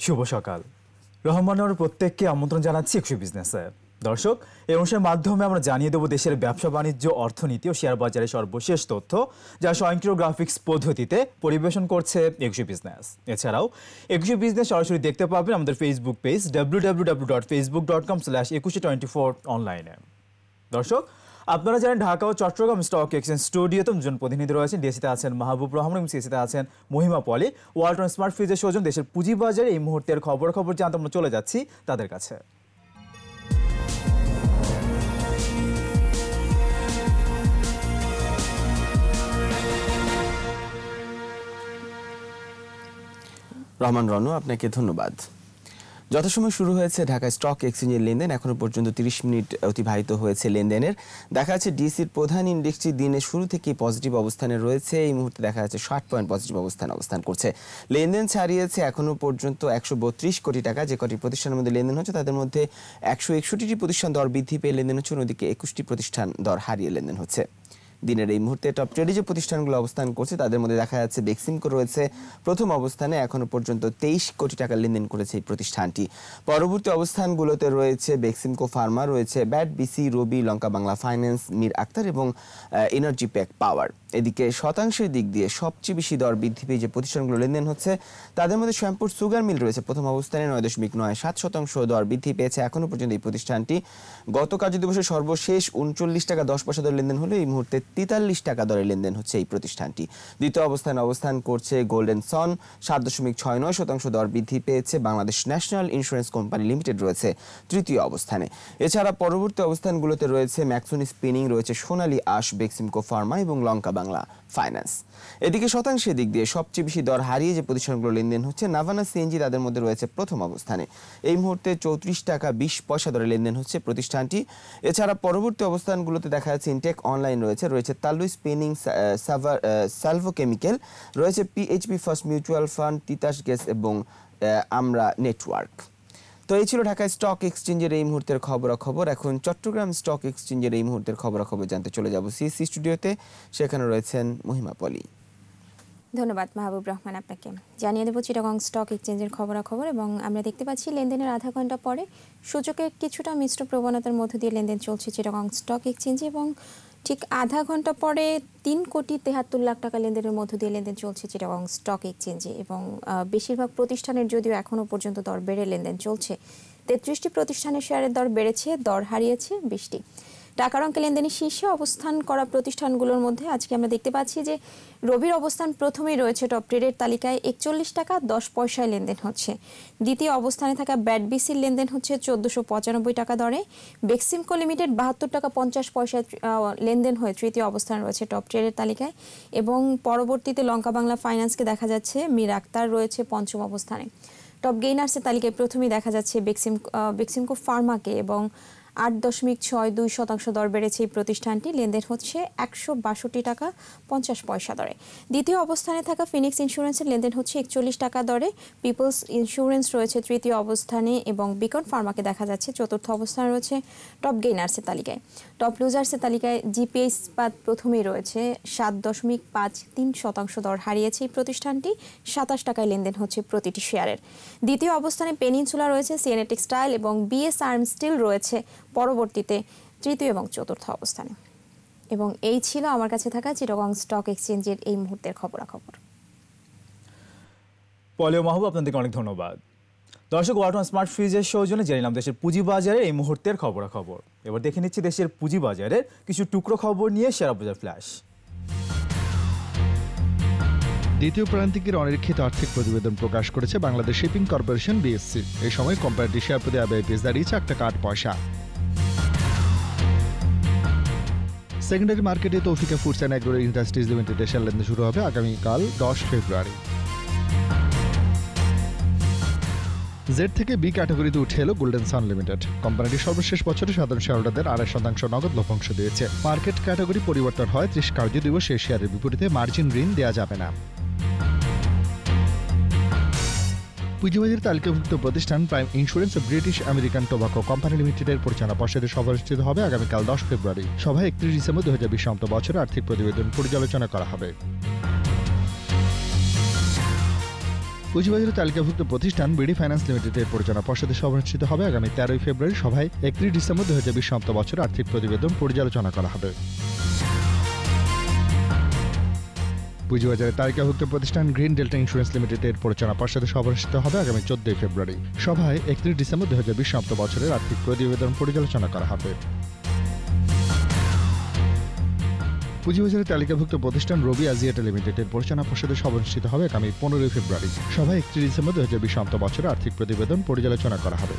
শুভ সকাল। রহমানের প্রত্যেককে আমন্ত্রণ জানাচ্ছি একুশে বিজনেসে। দর্শক, এই অনুষ্ঠানের মাধ্যমে আমরা জানিয়ে দেব দেশের ব্যবসা বাণিজ্য, অর্থনীতি ও শেয়ার বাজারের সর্বশেষ তথ্য, যা স্বয়ংক্রিয় গ্রাফিক্স পদ্ধতিতে পরিবেশন করছে একুশে বিজনেস। এছাড়াও একুশে বিজনেস সরাসরি দেখতে পাবেন আমাদের ফেসবুক পেজ www.facebook.com/2124 অনলাইনে। দর্শক, আপনারা জানেন ঢাকা ও চট্টগ্রাম স্টক এক্সচেঞ্জ স্টুডিওতে দুজন প্রতিনিধি রয়েছেন। ডিএসিতে আছেন মাহবুব রহমান এবং সিএসিতে আছেন মহিমা পলি। ওয়ালটন স্মার্ট ফ্রিজের সৌজন্য দেশের পুঁজিবাজারে এই মুহূর্তের খবর জানতে আমরা চলে যাচ্ছি তাদের কাছে। রহমান রনু, আপনাকে ধন্যবাদ। যথাসময় শুরু হয়েছে ঢাকা স্টক এক্সচেঞ্জের লেনদেন। এখনো পর্যন্ত 30 মিনিট অতিবাহিত হয়েছে লেনদেনের। দেখা যাচ্ছে ডিসির প্রধান ইন্ডেক্সটি দিনের শুরু থেকে পজিটিভ অবস্থানে রয়েছে। এই মুহূর্তে দেখা যাচ্ছে 60 পয়েন্ট পজিটিভ অবস্থান করছে। লেনদেন ছাড়িয়েছে এখনো পর্যন্ত 132 কোটি টাকা। যে কটি প্রতিষ্ঠানের মধ্যে লেনদেন হচ্ছে তাদের মধ্যে 161টি প্রতিষ্ঠান দর বৃদ্ধি পেয়ে লেনদেন হচ্ছে, অন্যদিকে 21টি প্রতিষ্ঠান দর হারিয়ে লেনদেন হচ্ছে। দিনের এই মুহূর্তে টপ ট্রেডে যে প্রতিষ্ঠানগুলো অবস্থান করছে তাদের মধ্যে দেখা যাচ্ছে বেক্সিমকো রয়েছে প্রথম অবস্থানে। এখনো পর্যন্ত 23 কোটি টাকা লেনদেন করেছে এই প্রতিষ্ঠানটি। পরবর্তী অবস্থানগুলোতে রয়েছে বেক্সিমকো ফার্মা, রয়েছে ব্যাট বিসি, রবি, লঙ্কা বাংলা ফাইন্যান্স, মীর আক্তার এবং এনার্জি প্যাক পাওয়ার। এদিকে শতাংশের দিক দিয়ে সবচেয়ে বেশি দর বৃদ্ধি পেয়ে যে প্রতিষ্ঠানগুলো লেনদেন হচ্ছে তাদের মধ্যে শ্যামপুর সুগার মিল রয়েছে প্রথম অবস্থানে 9.97% দর বৃদ্ধি পেয়েছে এখনো পর্যন্ত এই প্রতিষ্ঠানটি। গত কার্যদিবসে সর্বশেষ 39 টাকা 10 পয়সা দরে লেনদেন হলে এই মুহূর্তে 43 টাকা দরে লেনদেন হচ্ছে এই প্রতিষ্ঠানটি। দ্বিতীয় অবস্থানে অবস্থান করছে গোল্ডেন সন, 7.69% দর বৃদ্ধি পেয়েছে। Bangladesh national insurance company limited রয়েছে তৃতীয় অবস্থানে। এছাড়া পরবর্তী অবস্থানগুলোতে রয়েছে ম্যাক্সোনি স্পিনিং, রয়েছে সোনালী আঁশ, বেক্সিমকো ফার্মা এবং লঙ্কা বাংলা ফাইন্যান্স। এদিকে শতাংশের দিক দিয়ে সবচেয়ে বেশি দর হারিয়ে যে প্রতিষ্ঠানগুলো লেনদেন হচ্ছে নাভানা সিএনজি তাদের মধ্যে রয়েছে প্রথম অবস্থানে। এই মুহূর্তে 34 টাকা 20 পয়সা দরে লেনদেন হচ্ছে প্রতিষ্ঠানটি। এছাড়া পরবর্তী অবস্থানগুলোতে দেখা যাচ্ছে ইনটেক অনলাইন রয়েছে তালুই স্পিনিং, সালভো কেমিক্যাল, রয়েছে PHP first mutual fund, Titas gas এবং আমরা নেটওয়ার্ক। তো এই ছিল ঢাকা স্টক এক্সচেঞ্জের এই মুহূর্তের খবরাখবর। এখন চট্টগ্রাম স্টক এক্সচেঞ্জের এই মুহূর্তের খবরাখবর জানতে চলে যাব সিএসসি স্টুডিওতে। সেখানে রয়েছেন মহিমা পলি। ধন্যবাদ মাহবুব রহমান আপনাকে। জানিয়ে দেব চিটাগং স্টক এক্সচেঞ্জের খবরাখবর। এবং আমরা দেখতে পাচ্ছি লেনদেনের আধা ঘন্টা পরে সূচকে কিছুটা মিশ্র প্রবণতার মধ্য দিয়ে লেনদেন চলছে চিটাগং স্টক এক্সচেঞ্জে, এবং ঠিক আধা ঘন্টা পরে 3,73,00,000 টাকা লেনদেনের মধ্য দিয়ে লেনদেন চলছে চিটাগং স্টক এক্সচেঞ্জে। এবং বেশিরভাগ প্রতিষ্ঠানের যদিও এখনও পর্যন্ত দর বেড়ে লেনদেন চলছে। 33টি প্রতিষ্ঠানের শেয়ারের দর বেড়েছে, দর হারিয়েছে 20টি। টাকার অঙ্কে লেনদেনের শীর্ষে অবস্থান করা প্রতিষ্ঠানগুলোর মধ্যে আজকে আমরা দেখতে পাচ্ছি যে রবির অবস্থান প্রথমেই রয়েছে টপ ট্রেডের তালিকায় 41 টাকা 10 পয়সায় লেনদেন হচ্ছে। দ্বিতীয় অবস্থানে থাকা ব্যাট বিসির লেনদেন হচ্ছে 1495 টাকা দরে। বেক্সিমকো লিমিটেড 72 টাকা 50 পয়সায় লেনদেন হয়ে তৃতীয় অবস্থানে রয়েছে টপ ট্রেডের তালিকায়। এবং পরবর্তীতে লঙ্কা বাংলা ফাইন্যান্সকে দেখা যাচ্ছে মীর আক্তার রয়েছে পঞ্চম অবস্থানে। টপ গেইনার্সের তালিকায় প্রথমেই দেখা যাচ্ছে বেক্সিমকো ফার্মাকে, এবং 8.62% দর বেড়েছে এই প্রতিষ্ঠানটি। লেনদেন হচ্ছে 162 টাকা 50 পয়সা দরে। দ্বিতীয় অবস্থানে থাকা ফিনিক্স ইন্স্যুরেন্সের লেনদেন হচ্ছে 41 টাকা দরে। পিপলস ইন্স্যুরেন্স রয়েছে তৃতীয় অবস্থানে, এবং বিকন ফার্মাকে দেখা যাচ্ছে চতুর্থ অবস্থানে রয়েছে টপ গেইনার্সের তালিকায়। টপ লুজার্সের তালিকায় জিপিএ ইস্পাত প্রথমেই রয়েছে 7.53% দর হারিয়েছে এই প্রতিষ্ঠানটি। 27 টাকায় লেনদেন হচ্ছে প্রতিটি শেয়ারের। দ্বিতীয় অবস্থানে পেনিনসুলা রয়েছে, সিএনএ টেক্সটাইল এবং বিএস আর্ম স্টিল রয়েছে পরবর্তীতে তৃতীয় এবং চতুর্থ অবস্থানে। এবং এই ছিল আমার কাছে থাকা চিটাগং স্টক এক্সচেঞ্জের এই মুহূর্তের খবরাখবর। পলিও মাহবুব, আপনাদেরকে অনেক ধন্যবাদ। দর্শক, ওয়ালটন স্মার্ট ফ্রিজের সৌজন্যে জেনে নিলাম দেশের পুঁজিবাজারের এই মুহূর্তের খবরাখবর। এবার দেখে নিচ্ছি দেশের পুঁজিবাজারের কিছু টুকরো খবর নিয়ে শেয়ার বাজার ফ্ল্যাশ। দ্বিতীয় প্রান্তিকের অনিরীক্ষিত আর্থিক প্রতিবেদন প্রকাশ করেছে বাংলাদেশ শিপিং কর্পোরেশন বিএসসি। এই সময় কোম্পানিটি শেয়ার প্রতি আইপিএস দাঁড়িয়েছে 1 টাকা 8 পয়সা। সেকেন্ডারি মার্কেটে Tofika foods and agro industries লিমিটেডের শেয়ার লেনদেন শুরু হবে আগামীকাল 10 ফেব্রুয়ারি। জেড থেকে বি ক্যাটাগরিতে উঠে এলো গোল্ডেন সান লিমিটেড। কোম্পানিটি সর্বশেষ বছরে সাধারণ শেয়ারহোল্ডারদের 2.5% নগদ লভ্যাংশ দিয়েছে। মার্কেট ক্যাটাগরি পরিবর্তন হয় 30 কার্যদিবস। এই শেয়ারের বিপরীতে মার্জিন ঋণ দেওয়া যাবে না। পুঁজিবাজারে তালিকাভুক্ত প্রতিষ্ঠান প্রাইম ইন্স্যুরেন্স ও ব্রিটিশ আমেরিকান টোবাকো কোম্পানি লিমিটেডের পরিচালনা পর্ষদের সভা অনুষ্ঠিত হবে আগামীকাল 10 ফেব্রুয়ারি। সভায় 31 ডিসেম্বর 2020 বছরের আর্থিক প্রতিবেদন পর্যালোচনা করা হবে। পুঁজিবাজারে তালিকাভুক্ত প্রতিষ্ঠান বিডি ফাইন্যান্স লিমিটেডের পরিচালনা পর্ষদের সভা অনুষ্ঠিত হবে আগামী 13 ফেব্রুয়ারি। সভায় 31 ডিসেম্বর 2020 সমাপ্ত বছরের আর্থিক প্রতিবেদন পর্যালোচনা করা হবে। পুঁজিবাজারে তালিকাভুক্ত প্রতিষ্ঠান গ্রিন ডেল্টা ইন্স্যুরেন্স লিমিটেডের পরিচালনা পর্ষদের সভা অনুষ্ঠিত হবে আগামী 14 ফেব্রুয়ারি। সভায় 31 ডিসেম্বর 2020 সমাপ্ত বছরের আর্থিক প্রতিবেদন পর্যালোচনা করা হবে। পুঁজিবাজারে তালিকাভুক্ত প্রতিষ্ঠান রবি আজিয়াটা লিমিটেডের পরিচালনা পর্ষদের সভা অনুষ্ঠিত হবে আগামী 15 ফেব্রুয়ারি। সভায় 31 ডিসেম্বর 2020 সমাপ্ত বছরের আর্থিক প্রতিবেদন পর্যালোচনা করা হবে।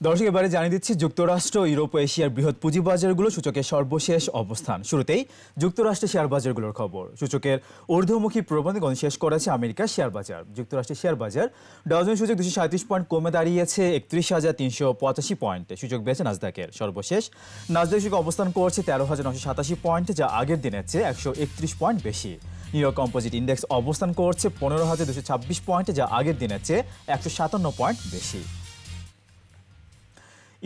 দর্শক, এবারে জানিয়ে দিচ্ছি যুক্তরাষ্ট্র, ইউরোপ ও এশিয়ার বৃহৎ পুঁজিবাজারগুলো সূচকের সর্বশেষ অবস্থান। শুরুতেই যুক্তরাষ্ট্রের শেয়ার বাজারগুলোর খবর। সূচকের ঊর্ধ্বমুখী প্রবণতা শেষ করেছে আমেরিকার শেয়ার বাজার। যুক্তরাষ্ট্রের শেয়ার বাজার ডাউ জোন্স সূচক 237 পয়েন্ট কমে দাঁড়িয়েছে 31,385 পয়েন্টে। সূচক বেড়েছে নাসদাকের। সর্বশেষ নাসদাক সূচক অবস্থান করছে 13,987 পয়েন্টে, যা আগের দিনের চেয়ে 131 পয়েন্ট বেশি। নিউ ইয়র্ক কম্পোজিট ইন্ডেক্স অবস্থান করছে 15,226 পয়েন্টে, যা আগের দিনের চেয়ে 157 পয়েন্ট বেশি।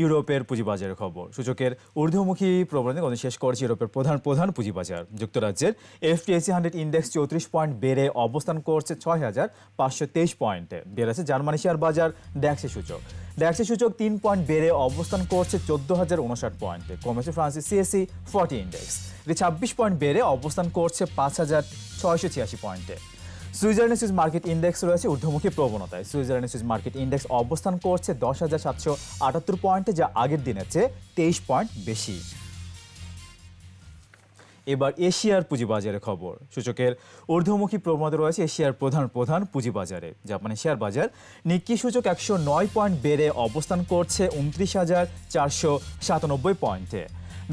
ইউরোপের পুঁজিবাজারের খবর। সূচকের ঊর্ধ্বমুখী প্রবণতা শেষ করেছে ইউরোপের প্রধান পুঁজিবাজার। যুক্তরাজ্যের FTSE 100 ইন্ডেক্স 34 পয়েন্ট বেড়ে অবস্থান করছে 6,523 পয়েন্টে। বেড়েছে জার্মানি শেয়ার বাজার ড্যাক্সের সূচক। ড্যাক্সের সূচক 3 পয়েন্ট বেড়ে অবস্থান করছে 14,059 পয়েন্টে। কমেছে ফ্রান্সের CAC 40 ইন্ডেক্স। এটি 26 পয়েন্ট বেড়ে অবস্থান করছে 5,686 পয়েন্টে। সুইজারল্যান্ড সুইস মার্কেট ইন্ডেক্স রয়েছে ঊর্ধ্বমুখী প্রবণতায়। সুইজারল্যান্ড সুইস মার্কেট ইন্ডেক্স অবস্থান করছে 10,778 পয়েন্টে, যা আগের দিনের চেয়ে 23 পয়েন্ট বেশি। এবার এশিয়ার পুঁজিবাজারের খবর। সূচকের ঊর্ধ্বমুখী প্রবণতা রয়েছে এশিয়ার প্রধান পুঁজিবাজারে। জাপানের শেয়ার বাজার নিক্কি সূচক 109 পয়েন্ট বেড়ে অবস্থান করছে 29,497 পয়েন্টে।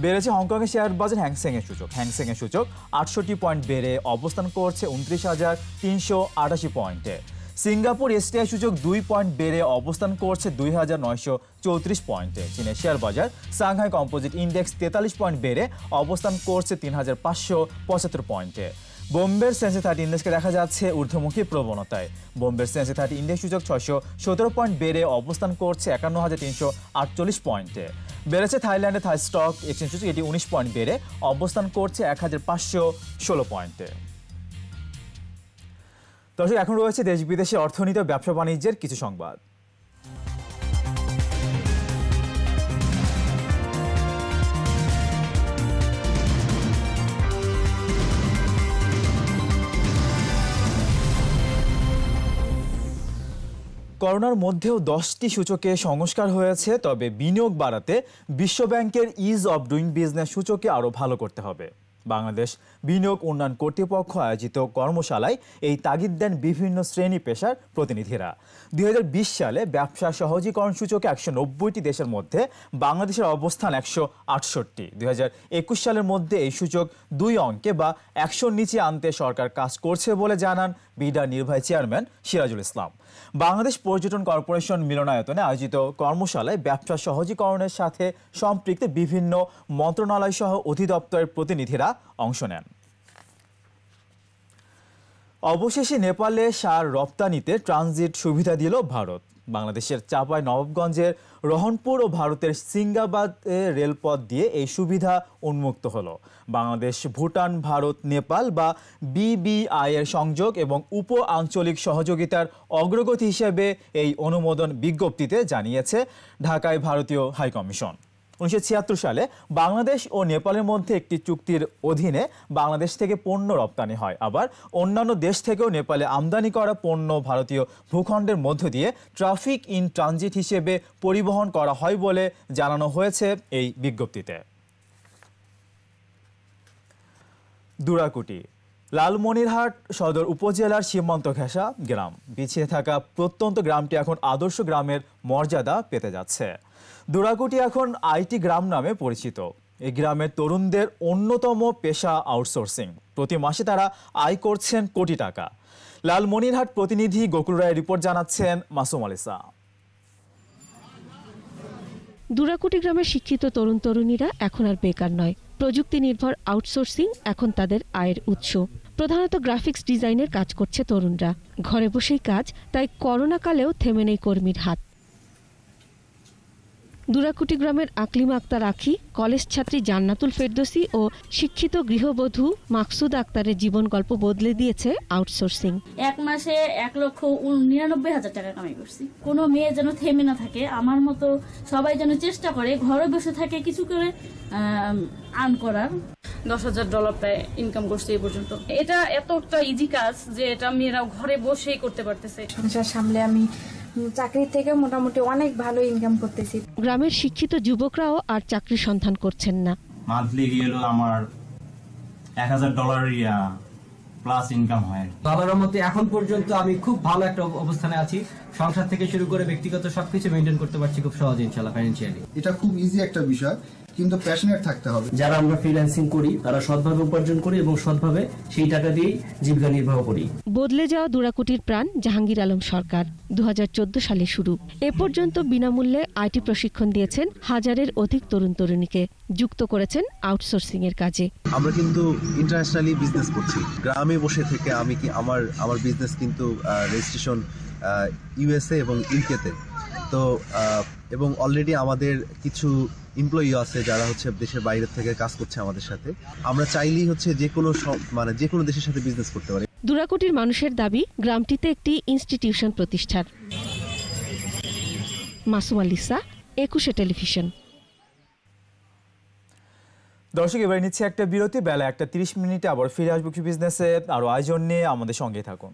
বেড়েছে হংকংয়ের শেয়ার বাজার হ্যাংসেংয়ের সূচক। হ্যাংসেংয়ের সূচক 68 পয়েন্ট বেড়ে অবস্থান করছে 29,388 পয়েন্টে। সিঙ্গাপুর STI সূচক 2 পয়েন্ট বেড়ে অবস্থান করছে 2,934 পয়েন্টে। চীনের শেয়ার বাজার সাংহাই কম্পোজিট ইন্ডেক্স 43 পয়েন্ট বেড়ে অবস্থান করছে 3,575 পয়েন্টে। বোম্বের সেন্সেক্স 30 ইন্ডেক্সকে দেখা যাচ্ছে ঊর্ধ্বমুখী প্রবণতায়। বোম্বের সেন্সেক্স 30 ইন্ডেক্স সূচক 617 পয়েন্ট বেড়ে অবস্থান করছে 51,348 পয়েন্টে। বেড়েছে থাইল্যান্ডের থাই স্টক এক্সচেঞ্জ সূচক। এটি 19 পয়েন্ট বেড়ে অবস্থান করছে 1,516 পয়েন্টে। দর্শক, এখন রয়েছে দেশ বিদেশে অর্থনীতি ও ব্যবসা বাণিজ্যের কিছু সংবাদ। করোনার মধ্যেও 10টি সূচকে সংস্কার হয়েছে। তবে বিনিয়োগ বাড়াতে বিশ্বব্যাংকের ইজ অব ডুইং বিজনেস সূচকে আরও ভালো করতে হবে। বাংলাদেশ বিনিয়োগ উন্নয়ন কর্তৃপক্ষ আয়োজিত কর্মশালায় এই তাগিদ দেন বিভিন্ন শ্রেণী পেশার প্রতিনিধিরা। 2020 সালে ব্যবসা সহজীকরণ সূচকে 190টি দেশের মধ্যে বাংলাদেশের অবস্থান 168। 2021 সালের মধ্যে এই সূচক 2 অঙ্কে বা 100-র নিচে আনতে সরকার কাজ করছে বলে জানান বিডার নির্বাহী চেয়ারম্যান সিরাজুল ইসলাম। বাংলাদেশ পর্যটন কর্পোরেশন মিলনায়তনে আয়োজিত কর্মশালায় ব্যবসা সহজীকরণের সাথে সম্পৃক্ত বিভিন্ন মন্ত্রণালয় সহ অধিদপ্তরের প্রতিনিধিরা অংশ নেন। অবশেষে নেপালে সার রপ্তানিতে ট্রানজিট সুবিধা দিল ভারত। বাংলাদেশের চাঁপাই নবাবগঞ্জের রহনপুর ও ভারতের সিঙ্গাবাদ রেলপথ দিয়ে এই সুবিধা উন্মুক্ত হলো। বাংলাদেশ, ভুটান, ভারত, নেপাল বা BBI এর সংযোগ এবং উপ আঞ্চলিক সহযোগিতার অগ্রগতি হিসেবে এই অনুমোদন বিজ্ঞপ্তিতে জানিয়েছে ঢাকায় ভারতীয় হাইকমিশন। 1976 সালে বাংলাদেশ ও নেপালের মধ্যে একটি চুক্তির অধীনে বাংলাদেশ থেকে পণ্য রপ্তানি হয়। আবার অন্যান্য দেশ থেকেও নেপালে আমদানি করা পণ্য ভারতীয় ভূখণ্ডের মধ্য দিয়ে ট্রাফিক ইন ট্রানজিট হিসেবে পরিবহন করা হয় বলে জানানো হয়েছে এই বিজ্ঞপ্তিতে। দুরাকুটি লালমনিরহাট সদর উপজেলার সীমান্ত ঘেঁষা গ্রাম। পিছিয়ে থাকা প্রত্যন্ত গ্রামটি এখন আদর্শ গ্রামের মর্যাদা পেতে যাচ্ছে। দুরাকুটি এখন IT গ্রাম নামে পরিচিত। এই গ্রামের তরুণদের অন্যতম পেশা আউটসোর্সিং। প্রতি মাসে তারা আয় করছেন কোটি টাকা। লালমনিরহাট প্রতিনিধি গোকুল রায় রিপোর্ট জানাচ্ছেন মাসুম আলিসা। দুরাকুটি গ্রামের শিক্ষিত তরুণ তরুণীরা এখন আর বেকার নয়। প্রযুক্তি নির্ভর আউটসোর্সিং এখন তাদের আয়ের উৎস। প্রধানত গ্রাফিক্স ডিজাইনের কাজ করছে তরুণরা। ঘরে বসেই কাজ, তাই করোনাকালেও থেমে নেই কর্মীর হাত। দুরাকুটি গ্রামের আকলিমা আক্তার আখি, কলেজ ছাত্রী জান্নাতুল ফেরদৌসী ও শিক্ষিত গৃহবধূ মাকসুদ আক্তারের জীবন গল্প বদলে দিয়েছে আউটসোর্সিং। 1 মাসে 1,99,000 টাকা কামাই করছি। কোনো মেয়ে যেন থেমে না থাকে, আমার মতো সবাই যেন চেষ্টা করে ঘরে বসে থাকে কিছু করে আর্ন করার। $10,000 প্রায় ইনকাম করছে এই পর্যন্ত। এটা এতটা ইজি কাজ যে এটা মেয়েরা ঘরে বসেই করতে পারতেছে। সংসার সামলে আমি চাকরি থেকে মোটামুটি অনেক ভালো ইনকাম করতেছি। গ্রামের শিক্ষিত যুবকরাও আর চাকরির সন্ধান করছেন না। মান্থলি গেল আমার $1,000 প্লাস ইনকাম হয়। বাবার মতে এখন পর্যন্ত আমি খুব ভালো একটা অবস্থানে আছি। সংসার থেকে শুরু করে ব্যক্তিগত সবকিছু মেনটেন করতে পারছি খুব সহজে ইনশাআল্লাহ ফাইনান্সিয়ালি। এটা খুব ইজি একটা বিষয়, কিন্তু প্যাশনেট থাকতে হবে। যারা আমরা ফ্রিল্যান্সিং করি তারা সৎভাবে উপার্জন করি এবং সৎভাবে সেই টাকা দিয়েই জীবিকা নির্বাহ করি। বদলে যাওয়া দুরাকুটির প্রাণ জাহাঙ্গীর আলম সরকার 2014 সালে শুরু। এ পর্যন্ত বিনামূল্যে আইটি প্রশিক্ষণ দিয়েছেন হাজারের অধিক তরুণ তরুণীকে, যুক্ত করেছেন আউটসোর্সিং এর কাজে। আমরা কিন্তু ইন্টারন্যাশনালি বিজনেস করছি। গ্রামে বসে থেকে আমি কি আমার বিজনেস কিন্তু রেজিস্ট্রেশন ইউএসএ এবং ইউকেতে। তো এবং অলরেডি আমাদের কিছু এমপ্লয়ি আছে যারা হচ্ছে দেশের বাইরে থেকে কাজ করছে আমাদের সাথে। আমরা চাইলেই হচ্ছে যে কোনো দেশের সাথে বিজনেস করতে পারি। দুরাকুটির মানুষের দাবি গ্রামটিতে একটি ইনস্টিটিউশন প্রতিষ্ঠার। Masuma Lisa, 21 television. দর্শক, এবার নিচ্ছে একটা বিরতি। বেলা 1:30 আবার ফিরে আসবো বিজনেসে আরো আয়োজন নিয়ে। আমাদের সঙ্গে থাকুন।